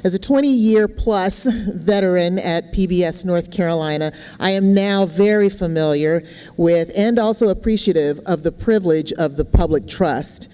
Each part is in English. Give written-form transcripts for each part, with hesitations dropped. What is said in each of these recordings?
As a 20-year plus veteran at PBS North Carolina, I am now very familiar with and also appreciative of the privilege of the public trust.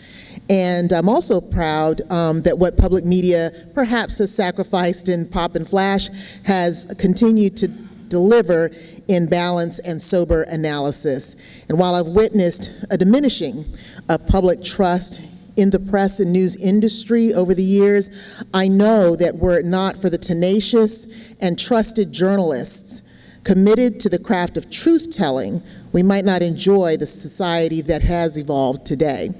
And I'm also proud that what public media perhaps has sacrificed in pop and flash has continued to deliver in balance and sober analysis. And while I've witnessed a diminishing of public trust in the press and news industry over the years, I know that were it not for the tenacious and trusted journalists committed to the craft of truth-telling, we might not enjoy the society that has evolved today.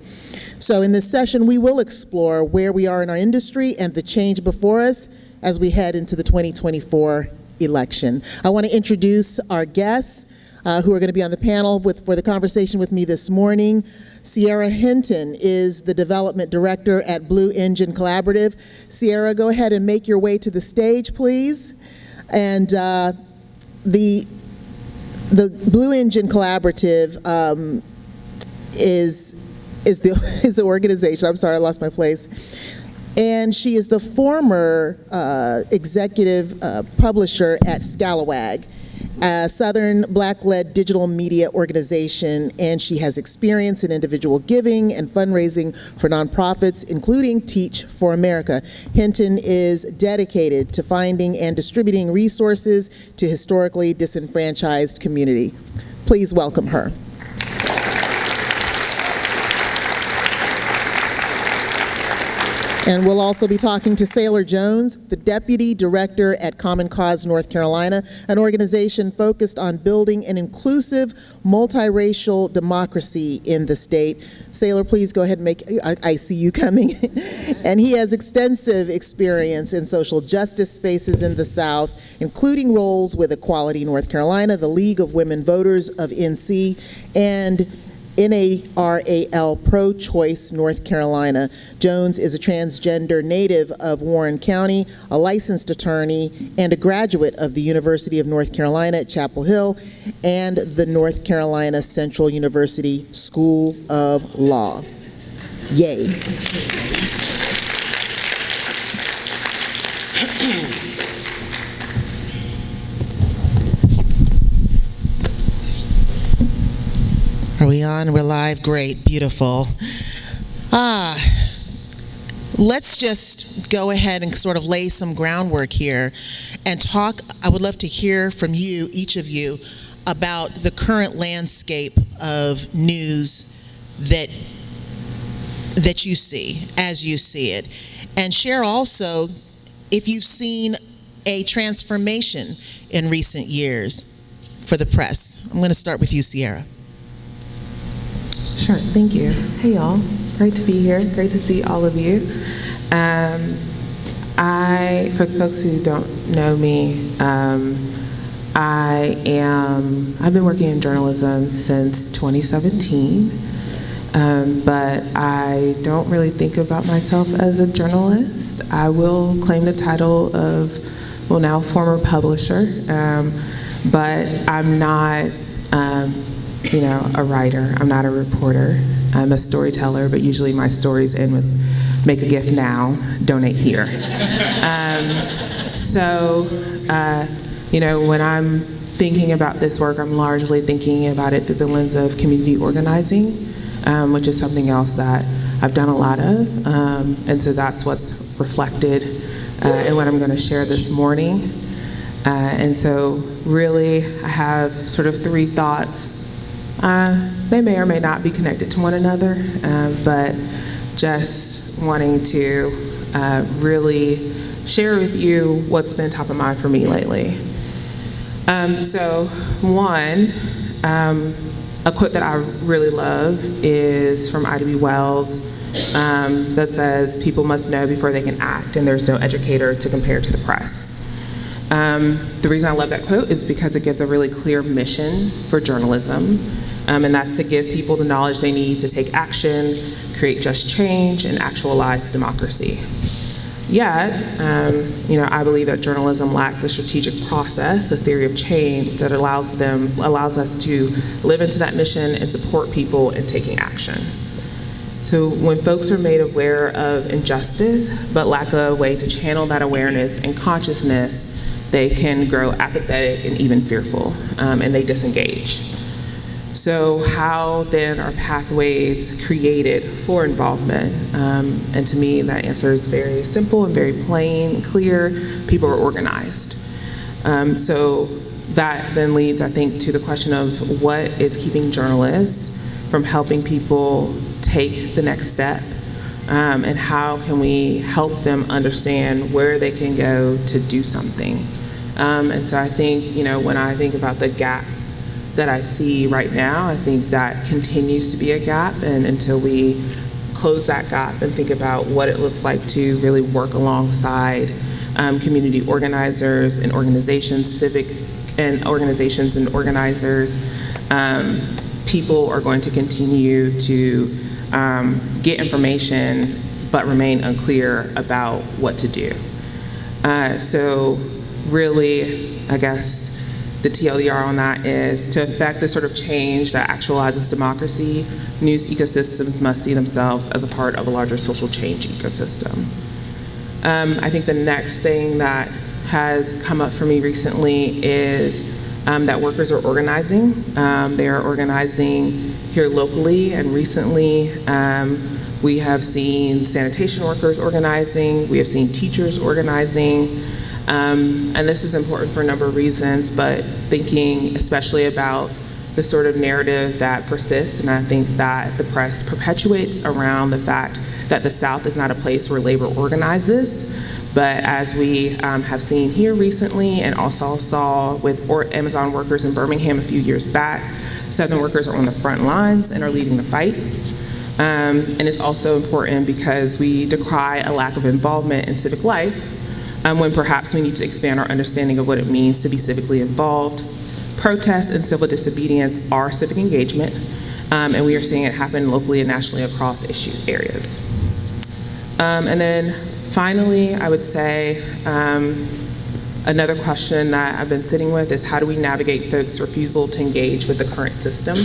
So in this session, we will explore where we are in our industry and the change before us as we head into the 2024 election. I want to introduce our guests who are going to be on the panel for the conversation with me this morning. Cierra Hinton is the Development Director at Blue Engine Collaborative. Cierra, go ahead and make your way to the stage, please. And the Blue Engine Collaborative is the organization. I'm sorry, I lost my place. And she is the former executive publisher at Scalawag, a Southern Black-led digital media organization, and she has experience in individual giving and fundraising for nonprofits, including Teach for America. Hinton is dedicated to finding and distributing resources to historically disenfranchised communities. Please welcome her. And we'll also be talking to Sailor Jones, the Deputy Director at Common Cause North Carolina, an organization focused on building an inclusive, multiracial democracy in the state. Sailor, please go ahead and I see you coming. And he has extensive experience in social justice spaces in the South, including roles with Equality North Carolina, the League of Women Voters of NC, and NARAL Pro-Choice North Carolina. Jones is a transgender native of Warren County, a licensed attorney, and a graduate of the University of North Carolina at Chapel Hill and the North Carolina Central University School of Law. Yay. Are we on? We're live? Great, beautiful. Let's just go ahead and sort of lay some groundwork here and talk. I would love to hear from you, each of you, about the current landscape of news that you see, as you see it. And share also if you've seen a transformation in recent years for the press. I'm going to start with you, Cierra. Sure, thank you. Hey y'all, great to be here, great to see all of you. For the folks who don't know me, I've been working in journalism since 2017, but I don't really think about myself as a journalist. I will claim the title of, now former publisher, but I'm not a writer. I'm not a reporter. I'm a storyteller, but usually my stories end with make a gift now, donate here. When I'm thinking about this work, I'm largely thinking about it through the lens of community organizing, which is something else that I've done a lot of. And so that's what's reflected in what I'm going to share this morning. And so really, I have sort of three thoughts. They may or may not be connected to one another, but just wanting to really share with you what's been top of mind for me lately. A quote that I really love is from Ida B. Wells that says, "People must know before they can act, and there's no educator to compare to the press." The reason I love that quote is because it gives a really clear mission for journalism. And that's to give people the knowledge they need to take action, create just change, and actualize democracy. Yet, I believe that journalism lacks a strategic process, a theory of change that allows us to live into that mission and support people in taking action. So when folks are made aware of injustice, but lack a way to channel that awareness and consciousness, they can grow apathetic and even fearful, and they disengage. So how then are pathways created for involvement? And to me, that answer is very simple and very plain and clear. People are organized. So that then leads, I think, to the question of what is keeping journalists from helping people take the next step, and how can we help them understand where they can go to do something. And so I think, when I think about the gap that I see right now, I think that continues to be a gap, and until we close that gap and think about what it looks like to really work alongside community organizers and organizations, civic and organizations and organizers, people are going to continue to get information but remain unclear about what to do. So really, I guess the TLDR on that is to affect the sort of change that actualizes democracy, news ecosystems must see themselves as a part of a larger social change ecosystem. I think the next thing that has come up for me recently is that workers are organizing. They are organizing here locally, and recently we have seen sanitation workers organizing, we have seen teachers organizing, and this is important for a number of reasons, but thinking especially about the sort of narrative that persists, and I think that the press perpetuates around the fact that the South is not a place where labor organizes. But as we have seen here recently, and also saw with Amazon workers in Birmingham a few years back, Southern workers are on the front lines and are leading the fight. And it's also important because we decry a lack of involvement in civic life, when perhaps we need to expand our understanding of what it means to be civically involved. Protests and civil disobedience are civic engagement, and we are seeing it happen locally and nationally across issue areas. And then finally, I would say another question that I've been sitting with is how do we navigate folks' refusal to engage with the current system?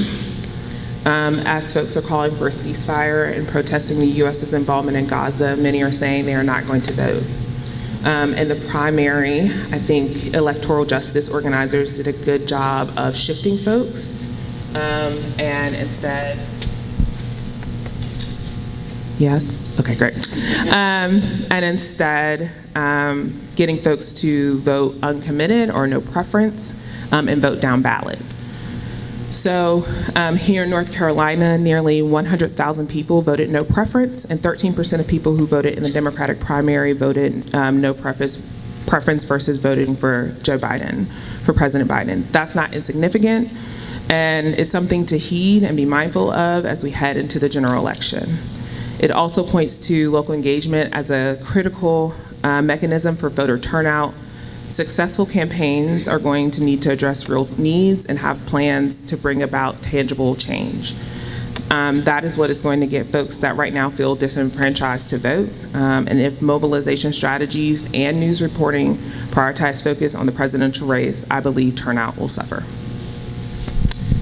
As folks are calling for a ceasefire and protesting the U.S.'s involvement in Gaza, many are saying they are not going to vote. In the primary, I think electoral justice organizers did a good job of shifting folks, and instead, yes? Okay, great. And instead, getting folks to vote uncommitted or no preference, and vote down ballot. So here in North Carolina, nearly 100,000 people voted no preference, and 13% of people who voted in the Democratic primary voted no preference versus voting for Joe Biden, for President Biden. That's not insignificant, and it's something to heed and be mindful of as we head into the general election. It also points to local engagement as a critical mechanism for voter turnout. Successful campaigns are going to need to address real needs and have plans to bring about tangible change. That is what is going to get folks that right now feel disenfranchised to vote. And if mobilization strategies and news reporting prioritize focus on the presidential race, I believe turnout will suffer.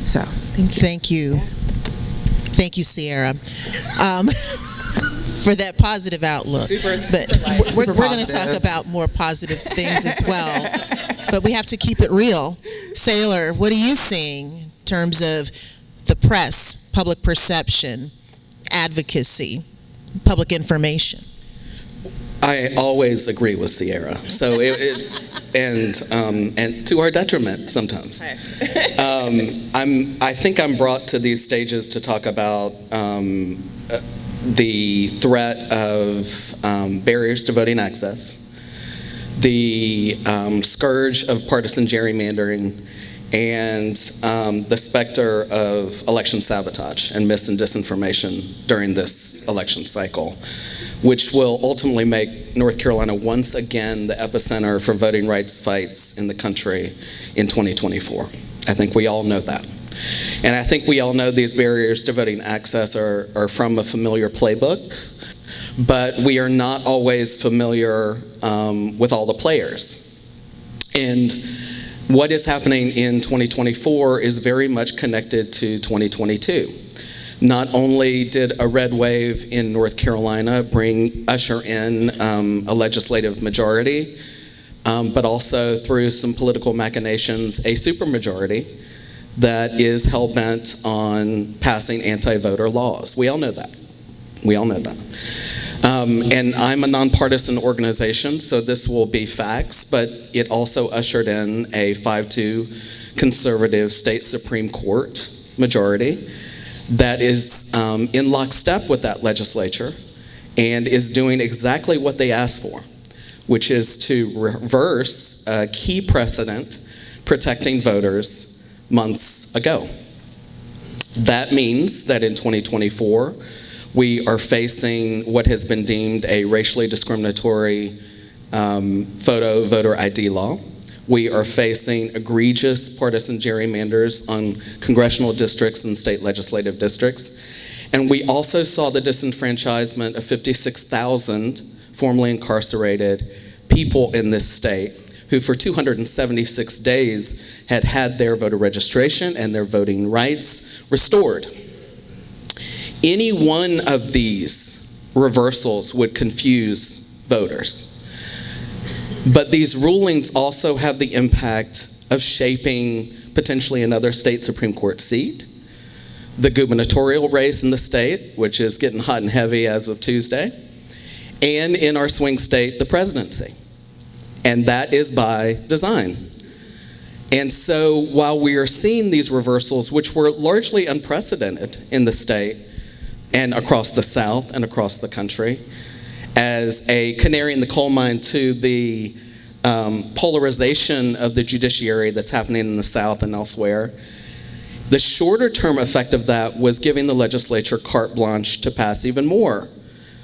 So, thank you. Thank you, Cierra, for that positive outlook. But we're going to talk about more positive things as well. But we have to keep it real. Sailor, what are you seeing in terms of the press, public perception, advocacy, public information? I always agree with Cierra. So it is, and to our detriment sometimes. I think I'm brought to these stages to talk about the threat of barriers to voting access, the scourge of partisan gerrymandering, and the specter of election sabotage and mis and disinformation during this election cycle, which will ultimately make North Carolina once again the epicenter for voting rights fights in the country in 2024. I think we all know that. And I think we all know these barriers to voting access are from a familiar playbook, but we are not always familiar with all the players. And what is happening in 2024 is very much connected to 2022. Not only did a red wave in North Carolina usher in a legislative majority, but also through some political machinations, a supermajority that is hell-bent on passing anti-voter laws. We all know that. We all know that. And I'm a nonpartisan organization, so this will be facts, but it also ushered in a 5-2 conservative state Supreme Court majority that is in lockstep with that legislature and is doing exactly what they asked for, which is to reverse a key precedent protecting voters months ago. That means that in 2024, we are facing what has been deemed a racially discriminatory voter ID law. We are facing egregious partisan gerrymanders on congressional districts and state legislative districts. And we also saw the disenfranchisement of 56,000 formerly incarcerated people in this state who for 276 days had had their voter registration and their voting rights restored. Any one of these reversals would confuse voters. But these rulings also have the impact of shaping potentially another state Supreme Court seat, the gubernatorial race in the state, which is getting hot and heavy as of Tuesday, and in our swing state, the presidency. And that is by design. And so while we are seeing these reversals, which were largely unprecedented in the state and across the South and across the country, as a canary in the coal mine to the polarization of the judiciary that's happening in the South and elsewhere, the shorter term effect of that was giving the legislature carte blanche to pass even more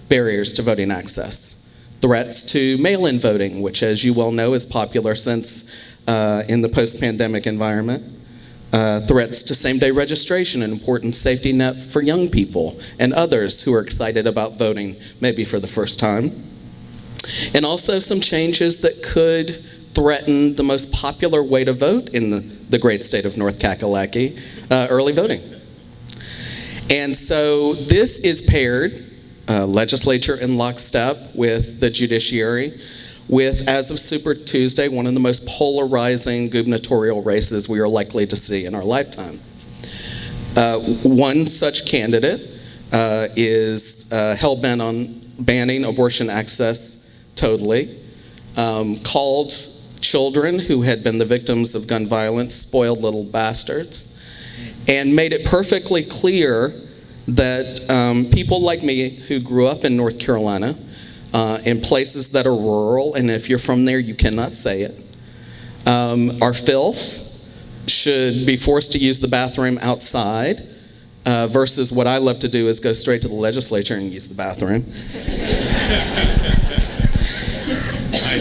barriers to voting access. Threats to mail-in voting, which as you well know is popular since in the post-pandemic environment. Threats to same-day registration, an important safety net for young people and others who are excited about voting, maybe for the first time. And also some changes that could threaten the most popular way to vote in the great state of North Kakalaki, early voting. And so this is paired, legislature in lockstep with the judiciary, with, as of Super Tuesday, one of the most polarizing gubernatorial races we are likely to see in our lifetime. One such candidate is hell-bent on banning abortion access totally, called children who had been the victims of gun violence spoiled little bastards, and made it perfectly clear that people like me who grew up in North Carolina, in places that are rural, and if you're from there, you cannot say it, are filth, should be forced to use the bathroom outside, versus what I love to do is go straight to the legislature and use the bathroom.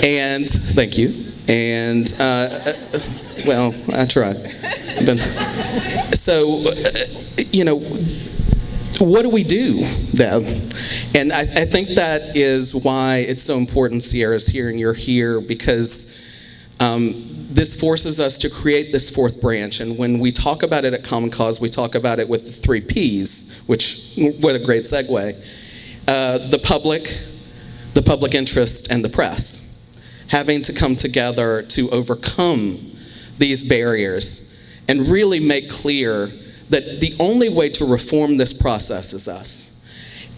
And, thank you, and, well, I try. So, you know, what do we do, Deb? And I think that is why it's so important Cierra's here and you're here, because this forces us to create this fourth branch. And when we talk about it at Common Cause, we talk about it with the 3 Ps, which, what a great segue. The public interest, and the press, having to come together to overcome these barriers and really make clear that the only way to reform this process is us.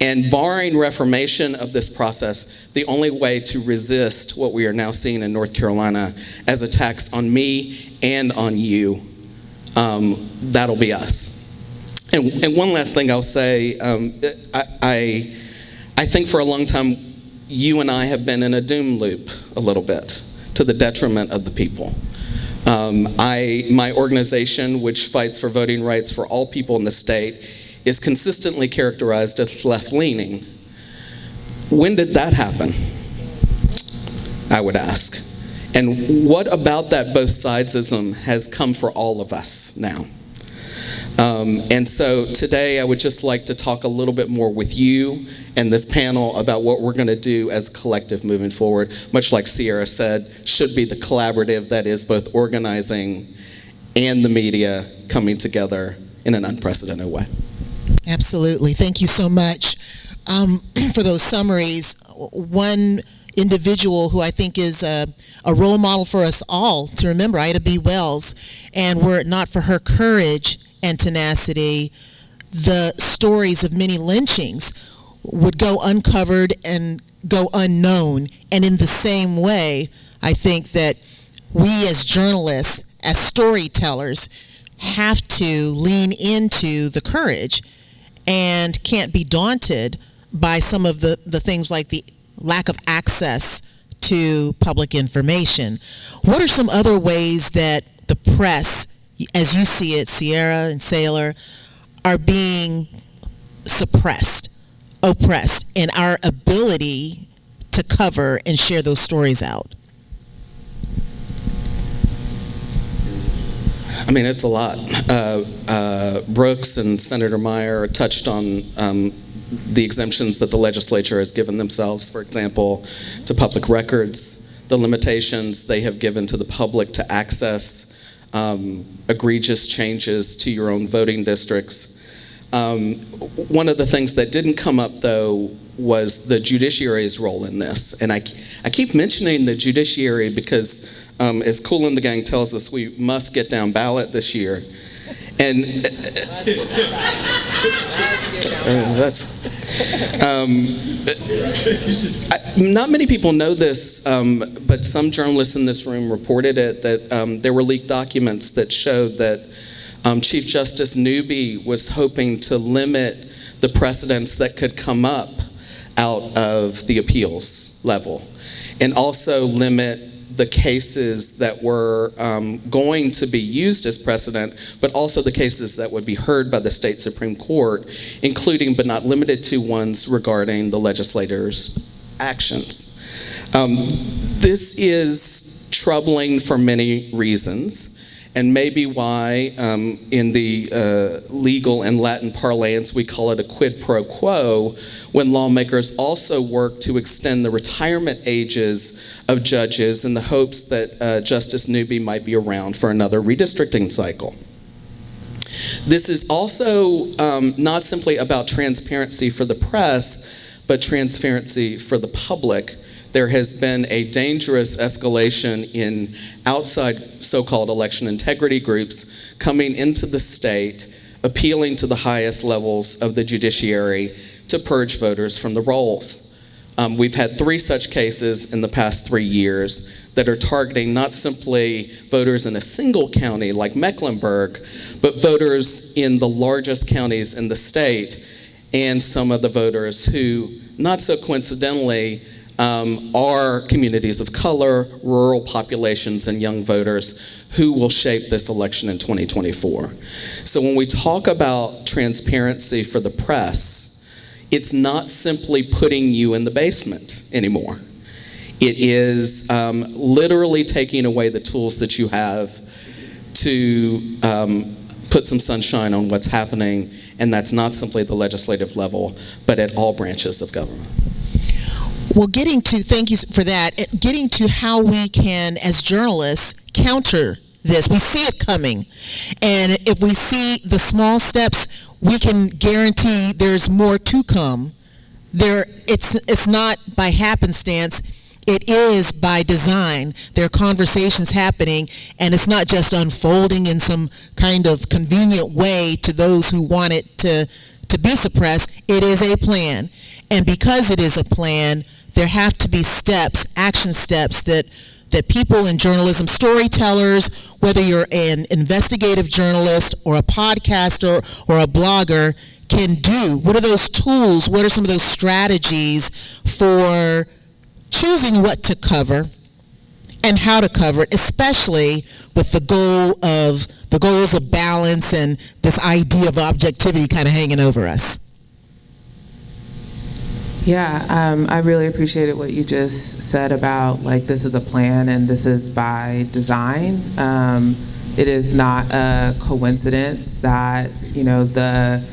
And barring reformation of this process, the only way to resist what we are now seeing in North Carolina as attacks on me and on you, that'll be us. And one last thing I'll say, I think for a long time, you and I have been in a doom loop a little bit to the detriment of the people. My organization, which fights for voting rights for all people in the state, is consistently characterized as left-leaning. When did that happen? I would ask. And what about that both sidesism has come for all of us now? And so today I would just like to talk a little bit more with you and this panel about what we're going to do as a collective moving forward. Much like Cierra said, should be the collaborative that is both organizing and the media coming together in an unprecedented way. Absolutely. Thank you so much for those summaries. One individual who I think is a role model for us all to remember, Ida B. Wells, and were it not for her courage and tenacity, the stories of many lynchings would go uncovered and go unknown. And in the same way, I think that we as journalists, as storytellers, have to lean into the courage and can't be daunted by some of the things like the lack of access to public information. What are some other ways that the press, as you see it, Cierra and Sailor, are being suppressed, oppressed in our ability to cover and share those stories out? I mean, it's a lot. Brooks and Senator Meyer touched on the exemptions that the legislature has given themselves, for example, to public records, the limitations they have given to the public to access egregious changes to your own voting districts. One of the things that didn't come up, though, was the judiciary's role in this. And I keep mentioning the judiciary because, as Cool and the Gang tells us, we must get down ballot this year. And not many people know this, but some journalists in this room reported it, that there were leaked documents that showed that Chief Justice Newby was hoping to limit the precedents that could come up out of the appeals level, and also limit the cases that were going to be used as precedent, but also the cases that would be heard by the state Supreme Court, including but not limited to ones regarding the legislators' actions. This is troubling for many reasons, and maybe why in the legal and Latin parlance we call it a quid pro quo, when lawmakers also work to extend the retirement ages of judges in the hopes that Justice Newby might be around for another redistricting cycle. This is also not simply about transparency for the press, but transparency for the public. There has been a dangerous escalation in outside so-called election integrity groups coming into the state, appealing to the highest levels of the judiciary to purge voters from the rolls. We've had 3 such cases in the past 3 years that are targeting not simply voters in a single county like Mecklenburg, but voters in the largest counties in the state, and some of the voters who, not so coincidentally, are communities of color, rural populations, and young voters who will shape this election in 2024. So when we talk about transparency for the press, it's not simply putting you in the basement anymore. It is literally taking away the tools that you have to put some sunshine on what's happening, and that's not simply the legislative level, but at all branches of government. Well, thank you for that, getting to how we can, as journalists, counter this. We see it coming. And if we see the small steps, we can guarantee there's more to come. It's not by happenstance. It is by design. There are conversations happening, and it's not just unfolding in some kind of convenient way to those who want it to be suppressed. It is a plan. And because it is a plan, there have to be steps, action steps that people in journalism, storytellers, whether you're an investigative journalist or a podcaster or a blogger, can do. What are those tools? What are some of those strategies for choosing what to cover and how to cover it, especially with the goals of balance and this idea of objectivity kind of hanging over us? Yeah, I really appreciated what you just said about, like, this is a plan and this is by design. It is not a coincidence that, the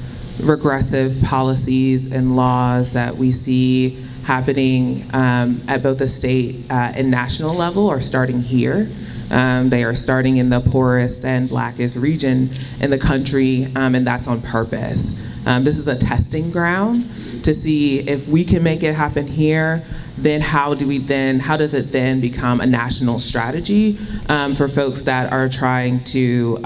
regressive policies and laws that we see happening at both the state and national level are starting here. They are starting in the poorest and blackest region in the country, and that's on purpose. This is a testing ground to see if we can make it happen here. Then how does it then become a national strategy for folks that are trying to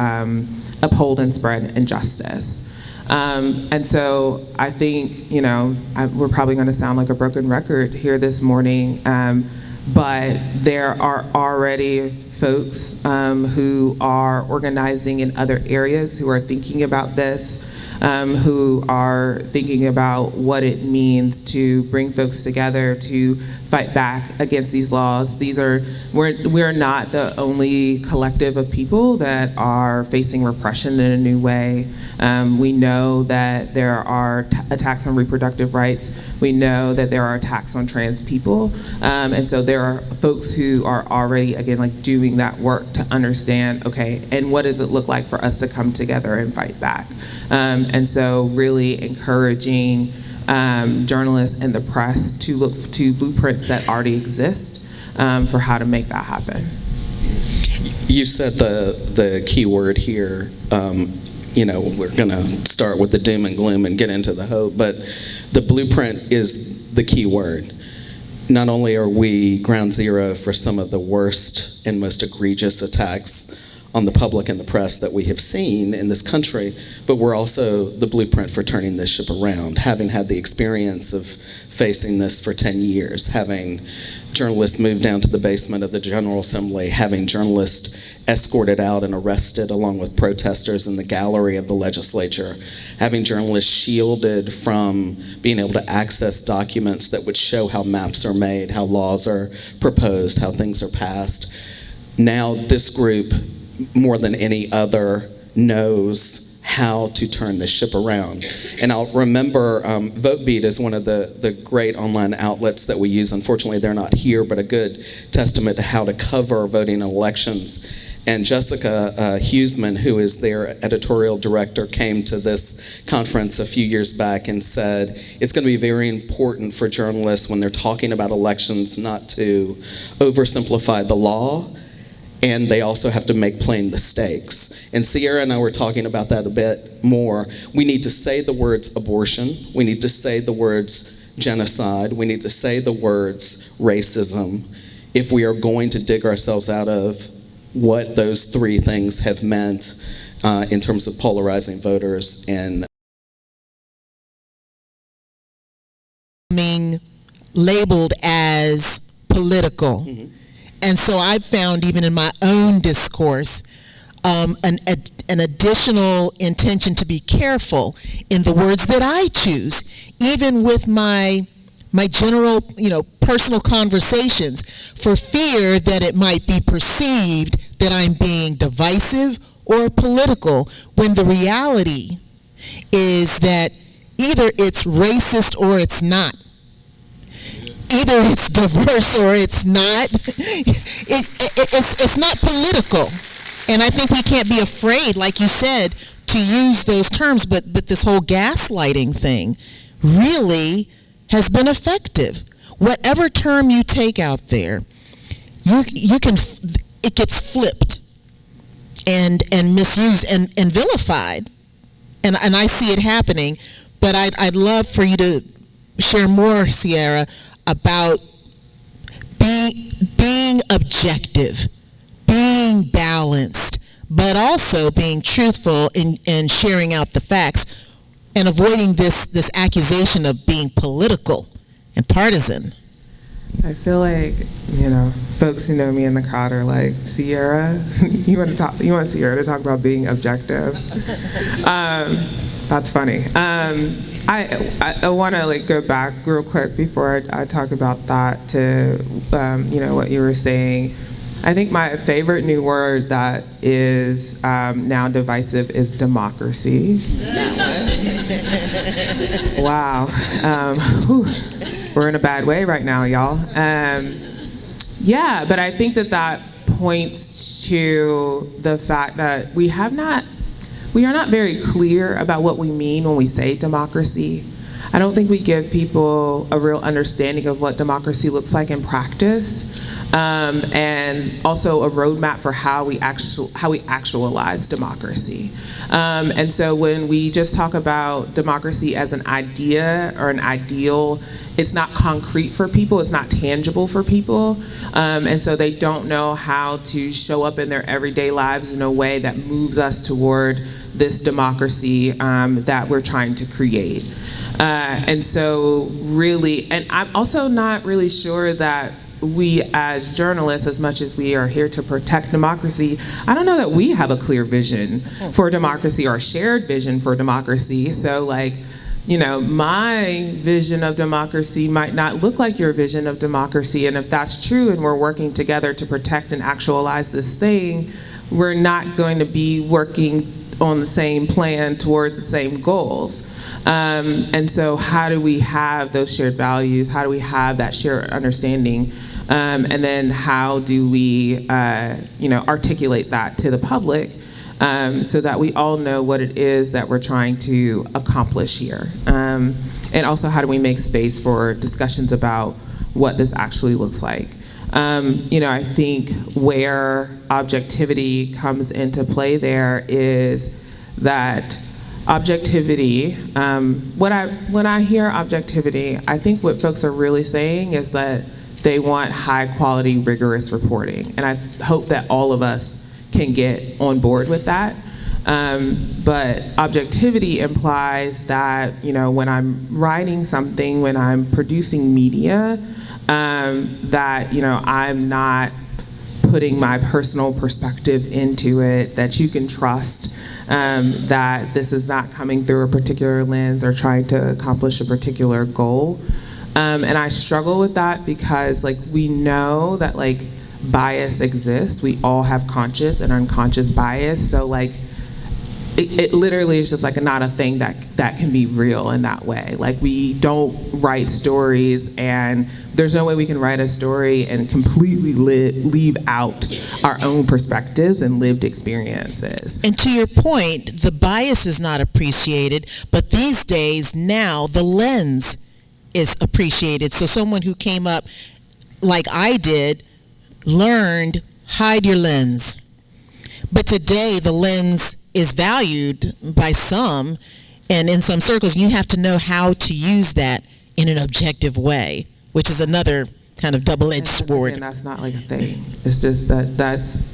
uphold and spread injustice? And so I think, we're probably going to sound like a broken record here this morning, but there are already folks who are organizing in other areas, who are thinking about this, who are thinking about what it means to bring folks together to fight back against these laws. We're not the only collective of people that are facing repression in a new way. We know that there are attacks on reproductive rights. We know that there are attacks on trans people. And so there are folks who are already, again, like doing that work to understand, okay, and what does it look like for us to come together and fight back? And so really encouraging journalists and the press to look to blueprints that already exist for how to make that happen. You said the key word here. We're going to start with the doom and gloom and get into the hope, but the blueprint is the key word. Not only are we ground zero for some of the worst and most egregious attacks on the public and the press that we have seen in this country, but we're also the blueprint for turning this ship around, having had the experience of facing this for 10 years, having journalists move down to the basement of the General Assembly, having journalists escorted out and arrested along with protesters in the gallery of the legislature, having journalists shielded from being able to access documents that would show how maps are made, how laws are proposed, how things are passed. Now this group, more than any other, knows how to turn this ship around. And I'll remember VoteBeat is one of the great online outlets that we use. Unfortunately, they're not here, but a good testament to how to cover voting in elections. And Jessica Huseman, who is their editorial director, came to this conference a few years back and said it's going to be very important for journalists when they're talking about elections not to oversimplify the law, and they also have to make plain the stakes. And Cierra and I were talking about that a bit more. We need to say the words abortion. We need to say the words genocide. We need to say the words racism if we are going to dig ourselves out of what those three things have meant in terms of polarizing voters and being labeled as political. Mm-hmm. And so I've found, even in my own discourse, an additional intention to be careful in the words that I choose, even with my general, personal conversations, for fear that it might be perceived that I'm being divisive or political, when the reality is that either it's racist or it's not. Either it's diverse or it's not. It's not political. And I think we can't be afraid, like you said, to use those terms, but this whole gaslighting thing really has been effective. Whatever term you take out there, it gets flipped and misused and vilified. And I see it happening, but I'd love for you to share more, Cierra, about being objective, being balanced, but also being truthful in sharing out the facts and avoiding this accusation of being political and partisan. I feel like, folks who know me in the crowd are like, Cierra, you want Cierra to talk about being objective? That's funny. I want to go back real quick before I talk about that to what you were saying. I think my favorite new word that is now divisive is democracy. Wow. We're in a bad way right now, y'all. But I think that points to the fact that we are not very clear about what we mean when we say democracy. I don't think we give people a real understanding of what democracy looks like in practice. and also a roadmap for how we actualize democracy. And so when we just talk about democracy as an idea or an ideal, it's not concrete for people, it's not tangible for people, and so they don't know how to show up in their everyday lives in a way that moves us toward this democracy that we're trying to create. And so really, and I'm also not really sure that we as journalists, as much as we are here to protect democracy, I don't know that we have a clear vision for democracy or a shared vision for democracy. So like, you know, my vision of democracy might not look like your vision of democracy. And if that's true and we're working together to protect and actualize this thing, we're not going to be working on the same plan towards the same goals. And so how do we have those shared values? How do we have that shared understanding? And then how do we, articulate that to the public so that we all know what it is that we're trying to accomplish here? And also, how do we make space for discussions about what this actually looks like? I think where objectivity comes into play there is that objectivity, when I hear objectivity, I think what folks are really saying is that they want high quality, rigorous reporting. And I hope that all of us can get on board with that. But objectivity implies that, when I'm writing something, when I'm producing media, that, I'm not putting my personal perspective into it, that you can trust that this is not coming through a particular lens or trying to accomplish a particular goal. And I struggle with that because, we know that, bias exists. We all have conscious and unconscious bias. So, it literally is just not a thing that can be real in that way. We don't write stories, and there's no way we can write a story and completely leave out our own perspectives and lived experiences. And to your point, the bias is not appreciated, but these days now the lens is appreciated. So someone who came up like I did learned, hide your lens. But today the lens is valued by some, and in some circles you have to know how to use that in an objective way, which is another kind of double-edged sword. And that's not a thing. It's just that's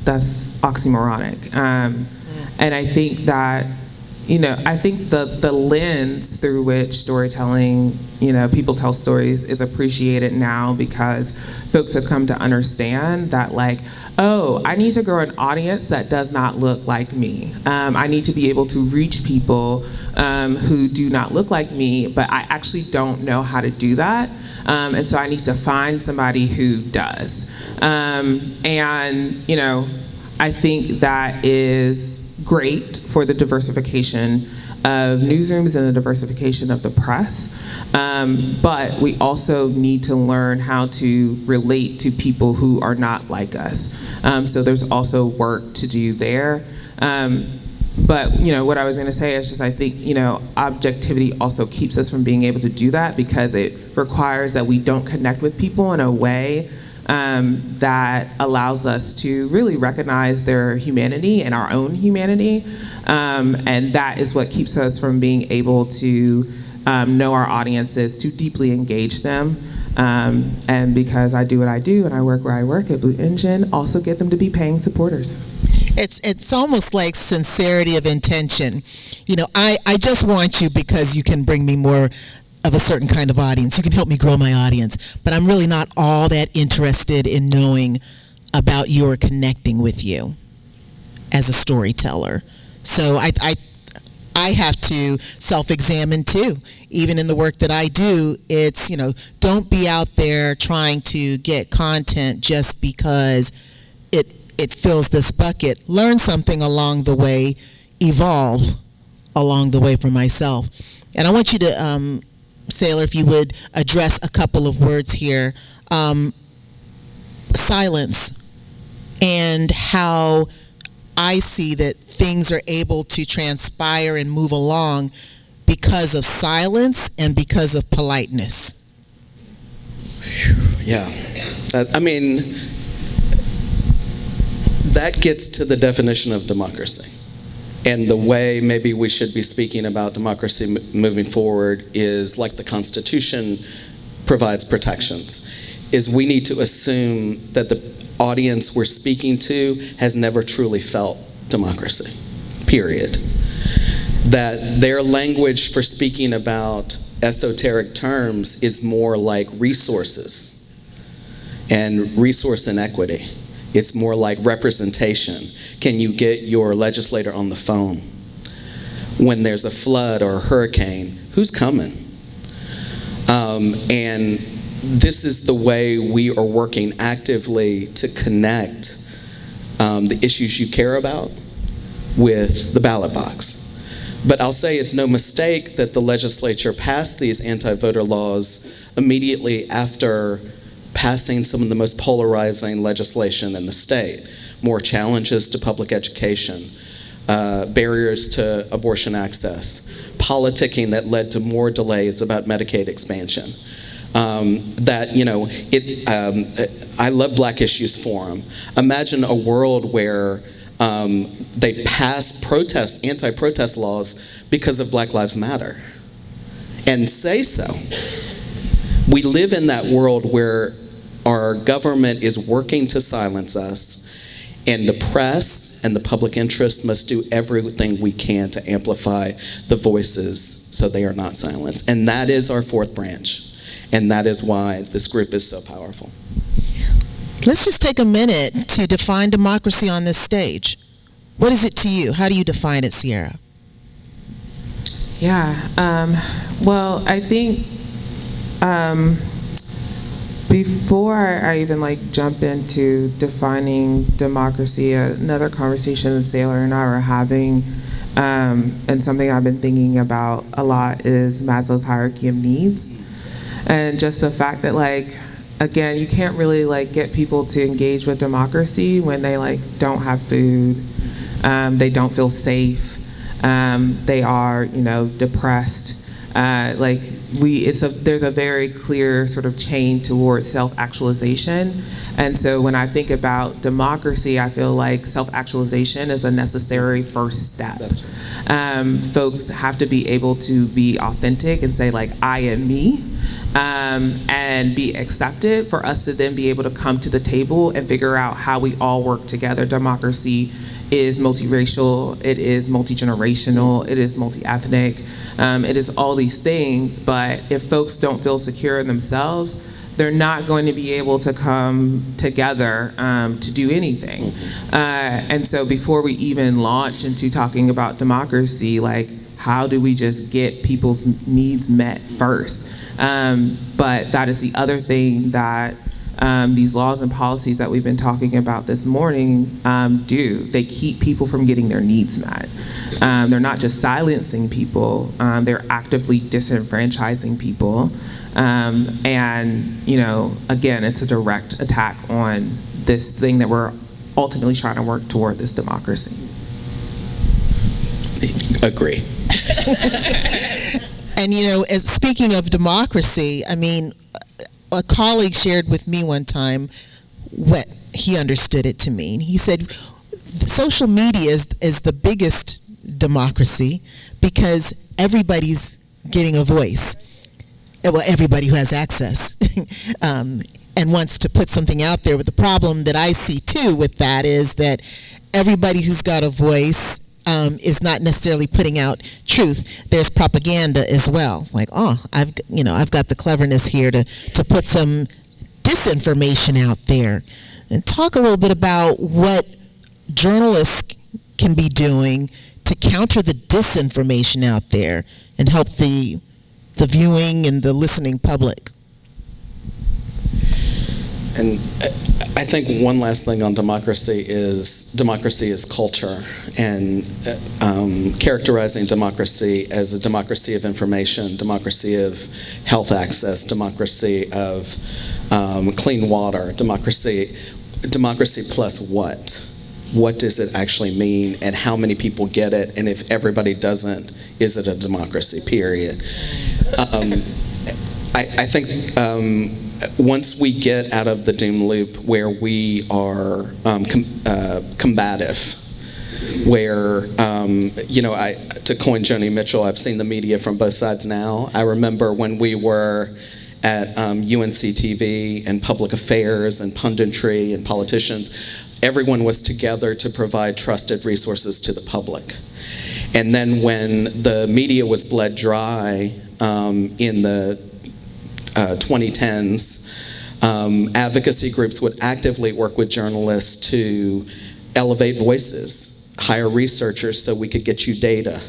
oxymoronic. And I think that, I think the lens through which storytelling, people tell stories is appreciated now because folks have come to understand that I need to grow an audience that does not look like me. I need to be able to reach people who do not look like me, but I actually don't know how to do that. And so I need to find somebody who does. I think that is great for the diversification of newsrooms and the diversification of the press. But we also need to learn how to relate to people who are not like us. So there's also work to do there. But what I was going to say is just I think objectivity also keeps us from being able to do that because it requires that we don't connect with people in a way that allows us to really recognize their humanity and our own humanity. And that is what keeps us from being able to know our audiences, to deeply engage them. And because I do what I do and I work where I work at Blue Engine, also get them to be paying supporters. It's almost like sincerity of intention. I just want you because you can bring me more of a certain kind of audience. You can help me grow my audience, but I'm really not all that interested in knowing about you or connecting with you as a storyteller. So I have to self-examine too. Even in the work that I do, it's, don't be out there trying to get content just because it fills this bucket. Learn something along the way, evolve along the way for myself. And I want you to, Sailor, if you would address a couple of words here. Silence, and how I see that things are able to transpire and move along because of silence and because of politeness. Yeah. that gets to the definition of democracy. And the way maybe we should be speaking about democracy moving forward is like the Constitution provides protections, is we need to assume that the audience we're speaking to has never truly felt democracy, period. That their language for speaking about esoteric terms is more like resources and resource inequity. It's more like representation. Can you get your legislator on the phone? When there's a flood or a hurricane, who's coming? And this is the way we are working actively to connect the issues you care about with the ballot box. But I'll say it's no mistake that the legislature passed these anti-voter laws immediately after passing some of the most polarizing legislation in the state. More challenges to public education, barriers to abortion access, politicking that led to more delays about Medicaid expansion. I love Black Issues Forum. Imagine a world where they pass anti-protest laws because of Black Lives Matter, and say so. We live in that world where our government is working to silence us, and the press and the public interest must do everything we can to amplify the voices so they are not silenced. And that is our fourth branch, and that is why this group is so powerful. Let's just take a minute to define democracy on this stage. What is it to you? How do you define it, Cierra? Yeah, well, I think before I even jump into defining democracy, another conversation that Sailor and I were having, and something I've been thinking about a lot, is Maslow's hierarchy of needs. And just the fact that again, you can't really get people to engage with democracy when they don't have food, they don't feel safe, they are depressed. There's a very clear sort of chain towards self-actualization. And so when I think about democracy, I feel like self-actualization is a necessary first step. That's right. Folks have to be able to be authentic and say I am me, and be accepted, for us to then be able to come to the table and figure out how we all work together. Democracy is multiracial, it is multi-generational, it is multi-ethnic, it is all these things, but if folks don't feel secure in themselves, they're not going to be able to come together to do anything. And so before we even launch into talking about democracy, how do we just get people's needs met first? But that is the other thing that these laws and policies that we've been talking about this morning do. They keep people from getting their needs met. They're not just silencing people, they're actively disenfranchising people. And, again, it's a direct attack on this thing that we're ultimately trying to work toward, this democracy. Agree. And, as speaking of democracy, a colleague shared with me one time what he understood it to mean. He said, social media is the biggest democracy because everybody's getting a voice. Well, everybody who has access and wants to put something out there. But the problem that I see, too, with that is that everybody who's got a voice is not necessarily putting out truth. There's propaganda as well. It's I've got the cleverness here to put some disinformation out there. And talk a little bit about what journalists can be doing to counter the disinformation out there and help the viewing and the listening public. And I think one last thing on democracy is culture, and characterizing democracy as a democracy of information, democracy of health access, democracy of clean water, democracy plus what? What does it actually mean, and how many people get it, and if everybody doesn't, is it a democracy, period? I think once we get out of the doom loop where we are combative, where, to coin Joni Mitchell, I've seen the media from both sides now. I remember when we were at UNC TV and public affairs and punditry and politicians, everyone was together to provide trusted resources to the public. And then when the media was bled dry in the 2010s, advocacy groups would actively work with journalists to elevate voices, hire researchers so we could get you data,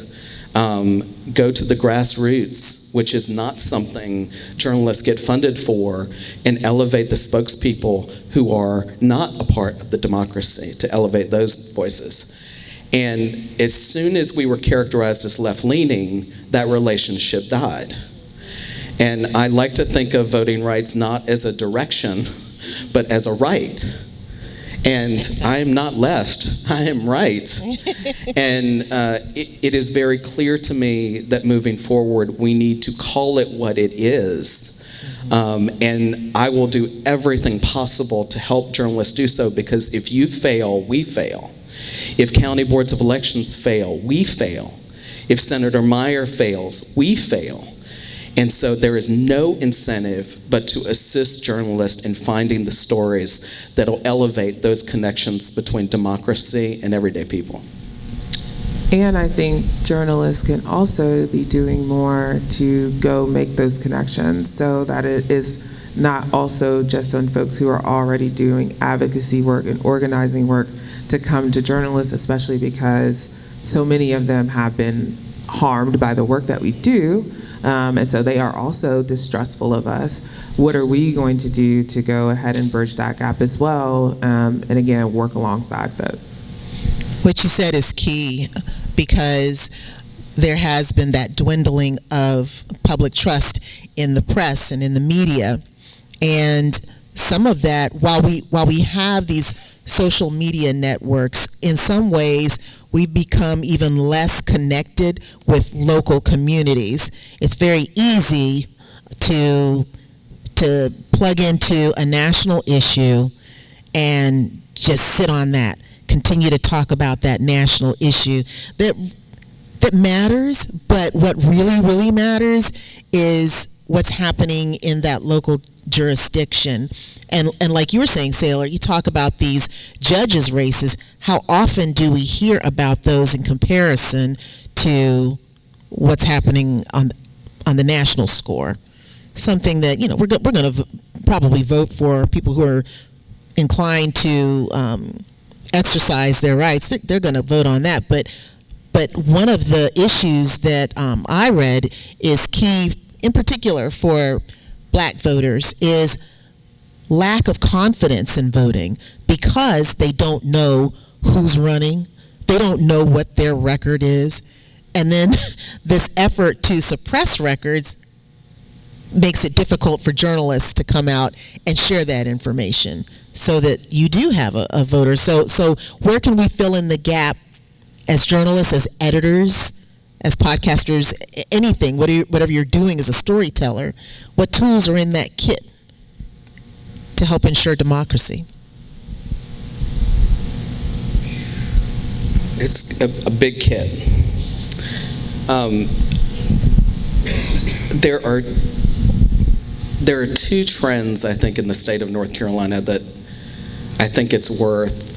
go to the grassroots, which is not something journalists get funded for, and elevate the spokespeople who are not a part of the democracy, to elevate those voices. And as soon as we were characterized as left-leaning, that relationship died. And I like to think of voting rights not as a direction, but as a right. And I am not left, I am right. And it is very clear to me that moving forward, we need to call it what it is. And I will do everything possible to help journalists do so, because if you fail, we fail. If county boards of elections fail, we fail. If Senator Meyer fails, we fail. And so there is no incentive but to assist journalists in finding the stories that will elevate those connections between democracy and everyday people. And I think journalists can also be doing more to go make those connections, so that it is not also just on folks who are already doing advocacy work and organizing work to come to journalists, especially because so many of them have been harmed by the work that we do. And so they are also distrustful of us. What are we going to do to go ahead and bridge that gap as well? And again, work alongside folks. What you said is key, because there has been that dwindling of public trust in the press and in the media. And some of that, while we have these social media networks, in some ways, we've become even less connected with local communities. It's very easy to plug into a national issue and just sit on that, continue to talk about that national issue that matters, but what really matters is what's happening in that local jurisdiction. And like you were saying, Sailor, you talk about these judges' races. How often do we hear about those in comparison to what's happening on the national score? Something that, we're going to probably vote for people who are inclined to exercise their rights. They're going to vote on that. But one of the issues that I read is key, in particular for Black voters, is lack of confidence in voting, because they don't know who's running, they don't know what their record is, and then this effort to suppress records makes it difficult for journalists to come out and share that information so that you do have a voter. So where can we fill in the gap as journalists, as editors, as podcasters, anything, whatever you're doing as a storyteller? What tools are in that kit to help ensure democracy? It's a big kit. There are two trends, I think, in the state of North Carolina that I think it's worth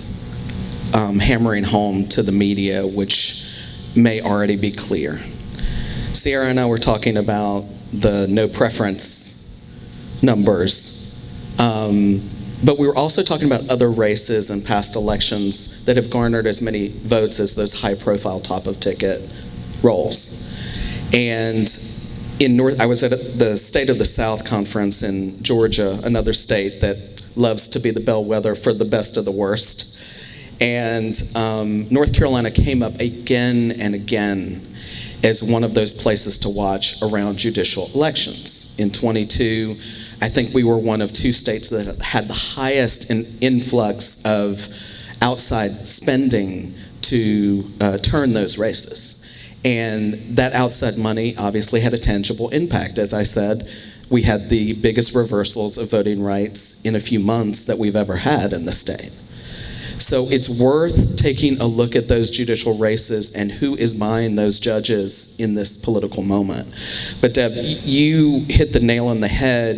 hammering home to the media, which may already be clear. Cierra and I were talking about the no preference numbers. But we were also talking about other races in past elections that have garnered as many votes as those high-profile top-of-ticket roles. And I was at the State of the South conference in Georgia, another state that loves to be the bellwether for the best of the worst. And North Carolina came up again and again as one of those places to watch around judicial elections. In 22, I think we were one of two states that had the highest influx of outside spending to turn those races. And that outside money obviously had a tangible impact. As I said, we had the biggest reversals of voting rights in a few months that we've ever had in the state. So it's worth taking a look at those judicial races and who is buying those judges in this political moment. But Deb, you hit the nail on the head.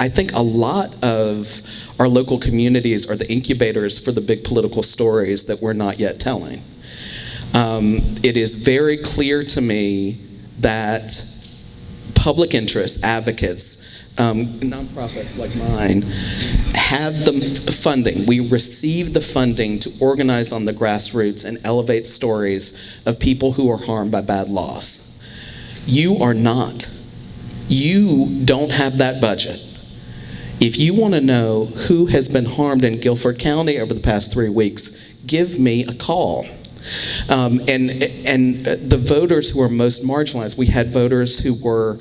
I think a lot of our local communities are the incubators for the big political stories that we're not yet telling. It is very clear to me that public interest advocates, nonprofits like mine, have the funding. We receive the funding to organize on the grassroots and elevate stories of people who are harmed by bad laws. You are not. You don't have that budget. If you want to know who has been harmed in Guilford County over the past 3 weeks, give me a call. And the voters who are most marginalized, we had voters who were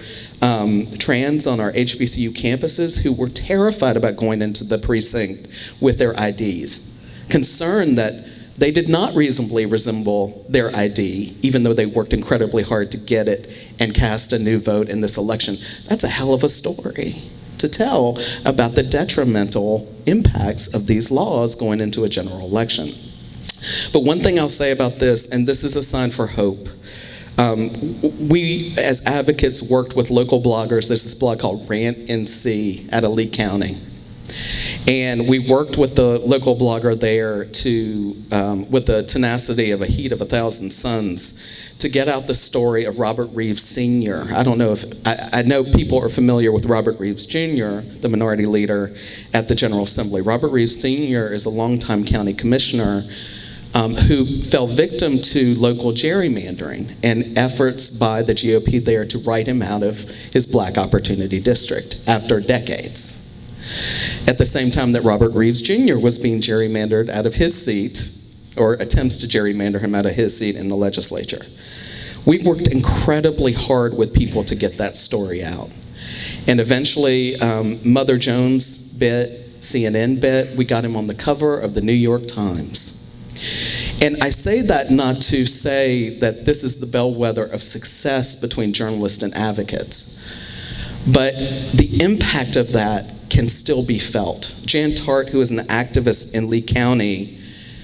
trans on our HBCU campuses who were terrified about going into the precinct with their IDs, concerned that they did not reasonably resemble their ID, even though they worked incredibly hard to get it and cast a new vote in this election. That's a hell of a story to tell about the detrimental impacts of these laws going into a general election. But one thing I'll say about this, and this is a sign for hope, we as advocates worked with local bloggers. There's this blog called Rant NC out of Lee County. And we worked with the local blogger there to, with the tenacity of a heat of 1,000 suns, to get out the story of Robert Reeves Sr. I don't know if, I know people are familiar with Robert Reeves Jr., the minority leader at the General Assembly. Robert Reeves Sr. is a longtime county commissioner who fell victim to local gerrymandering and efforts by the GOP there to write him out of his Black Opportunity District after decades. At the same time that Robert Reeves Jr. was being gerrymandered out of his seat, or attempts to gerrymander him out of his seat in the legislature. We worked incredibly hard with people to get that story out. And eventually, Mother Jones bit, CNN bit, we got him on the cover of the New York Times. And I say that not to say that this is the bellwether of success between journalists and advocates, but the impact of that can still be felt. Jan Tart, who is an activist in Lee County,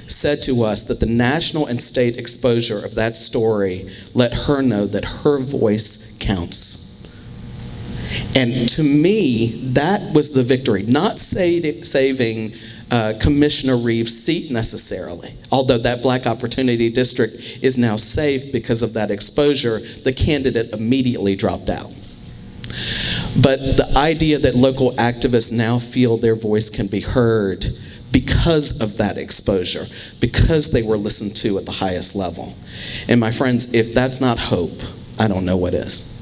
said to us that the national and state exposure of that story let her know that her voice counts. And to me, that was the victory, not saving Commissioner Reeves' seat necessarily, although that Black Opportunity District is now safe because of that exposure. The candidate immediately dropped out. But the idea that local activists now feel their voice can be heard because of that exposure, because they were listened to at the highest level. And my friends, if that's not hope, I don't know what is.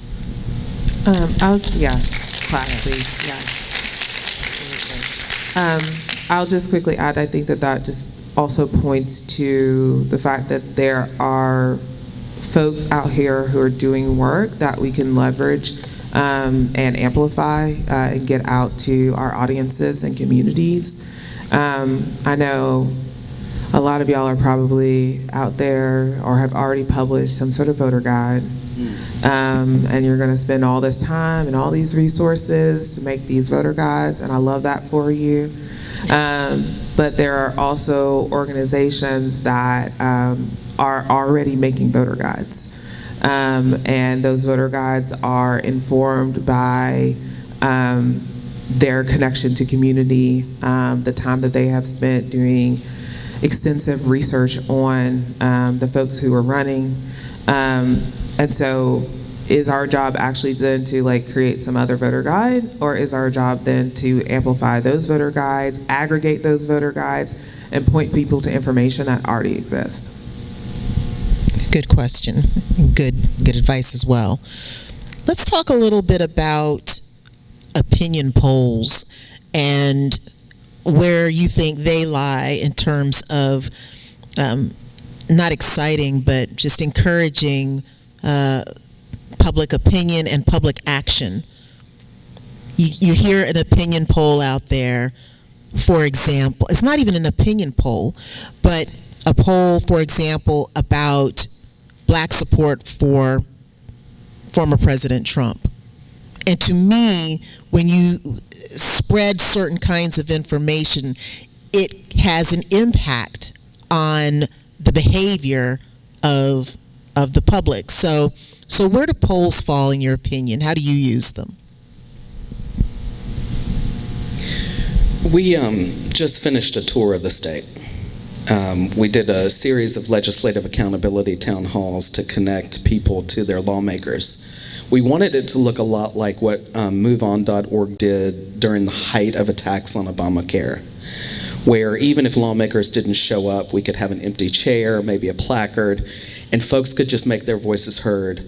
Yes, clap, please. Yes. I'll just quickly add, I think that just also points to the fact that there are folks out here who are doing work that we can leverage and amplify and get out to our audiences and communities. I know a lot of y'all are probably out there or have already published some sort of voter guide, and you're going to spend all this time and all these resources to make these voter guides, and I love that for you. But there are also organizations that are already making voter guides, and those voter guides are informed by their connection to community, the time that they have spent doing extensive research on the folks who are running. And so is our job actually then to create some other voter guide, or is our job then to amplify those voter guides, aggregate those voter guides, and point people to information that already exists? Good question. Good advice as well. Let's talk a little bit about opinion polls and where you think they lie in terms of not exciting, but just encouraging public opinion and public action. You hear an opinion poll out there, for example, it's not even an opinion poll, but a poll, for example, about Black support for former President Trump. And to me, when you spread certain kinds of information, it has an impact on the behavior of the public. So where do polls fall in your opinion? How do you use them? We just finished a tour of the state. We did a series of legislative accountability town halls to connect people to their lawmakers. We wanted it to look a lot like what MoveOn.org did during the height of attacks on Obamacare, where even if lawmakers didn't show up, we could have an empty chair, maybe a placard, and folks could just make their voices heard.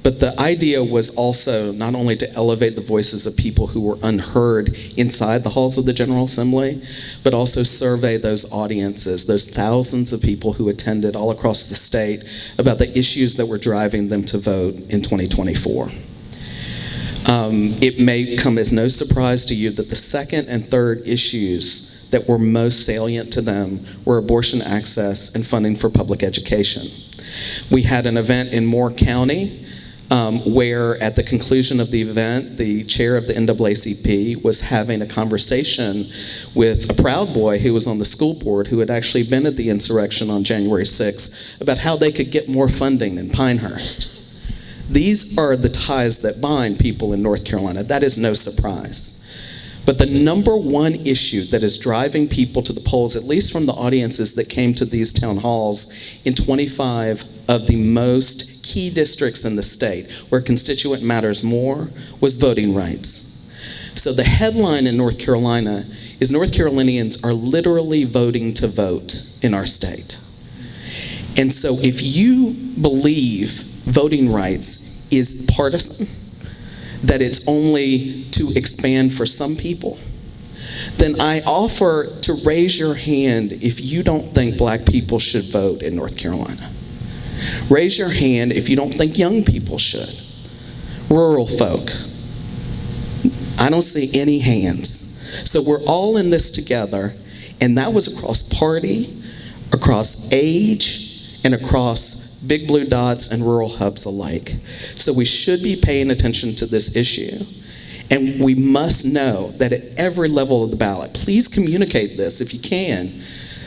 But the idea was also not only to elevate the voices of people who were unheard inside the halls of the General Assembly, but also survey those audiences, those thousands of people who attended all across the state about the issues that were driving them to vote in 2024. It may come as no surprise to you that the second and third issues that were most salient to them were abortion access and funding for public education. We had an event in Moore County where at the conclusion of the event, the chair of the NAACP was having a conversation with a Proud Boy who was on the school board who had actually been at the insurrection on January 6th about how they could get more funding in Pinehurst. These are the ties that bind people in North Carolina. That is no surprise. But the number one issue that is driving people to the polls, at least from the audiences that came to these town halls in 25 of the most key districts in the state, where constituent matters more, was voting rights. So the headline in North Carolina is North Carolinians are literally voting to vote in our state. And so if you believe voting rights is partisan, that it's only to expand for some people, then I offer to raise your hand if you don't think black people should vote in North Carolina. Raise your hand if you don't think young people should. Rural folk. I don't see any hands. So we're all in this together, and that was across party, across age, and across big blue dots and rural hubs alike. So we should be paying attention to this issue. And we must know that at every level of the ballot, please communicate this if you can,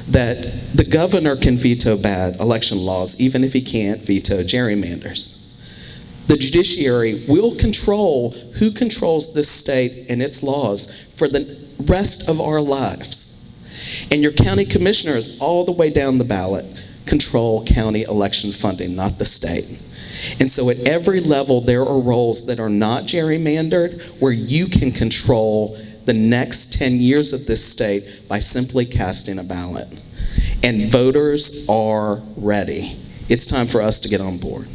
that the governor can veto bad election laws, even if he can't veto gerrymanders. The judiciary will control who controls this state and its laws for the rest of our lives. And your county commissioners all the way down the ballot control county election funding, not the state. And so at every level, there are roles that are not gerrymandered where you can control the next 10 years of this state by simply casting a ballot. And voters are ready. It's time for us to get on board.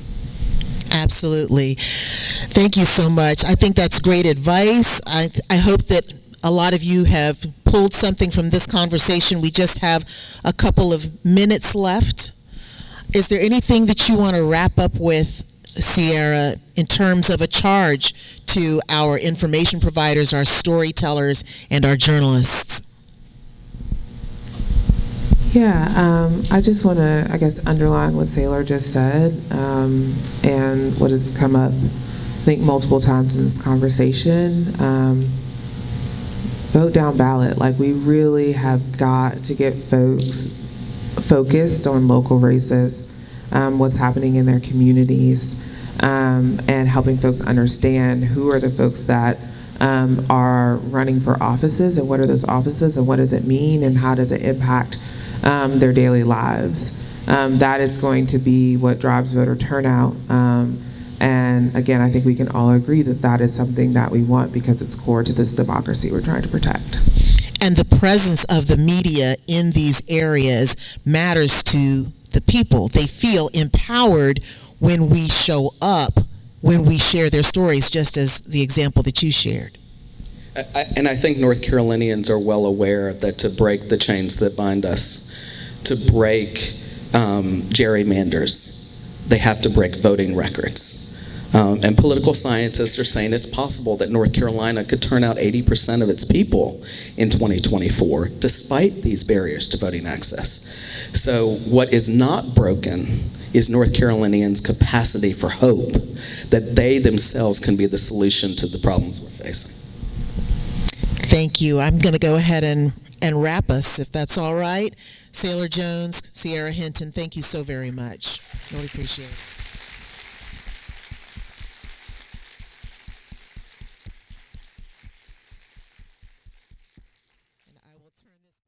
Absolutely. Thank you so much. I think that's great advice. I hope that a lot of you have pulled something from this conversation. We just have a couple of minutes left. Is there anything that you want to wrap up with, Cierra, in terms of a charge to our information providers, our storytellers, and our journalists? Yeah, I just want to, underline what Saylor just said, and what has come up, I think, multiple times in this conversation. Vote down ballot. Like, we really have got to get folks focused on local races, what's happening in their communities, and helping folks understand who are the folks that are running for offices, and what are those offices, and what does it mean, and how does it impact their daily lives. That is going to be what drives voter turnout. And again, I think we can all agree that that is something that we want because it's core to this democracy we're trying to protect. And the presence of the media in these areas matters to the people. They feel empowered when we show up, when we share their stories, just as the example that you shared. And I think North Carolinians are well aware that to break the chains that bind us, to break gerrymanders, they have to break voting records. And political scientists are saying it's possible that North Carolina could turn out 80% of its people in 2024, despite these barriers to voting access. So what is not broken is North Carolinians' capacity for hope, that they themselves can be the solution to the problems we're facing. Thank you. I'm going to go ahead and wrap us, if that's all right. Sailor Jones, Cierra Hinton, thank you so very much. Really appreciate it. And I will turn this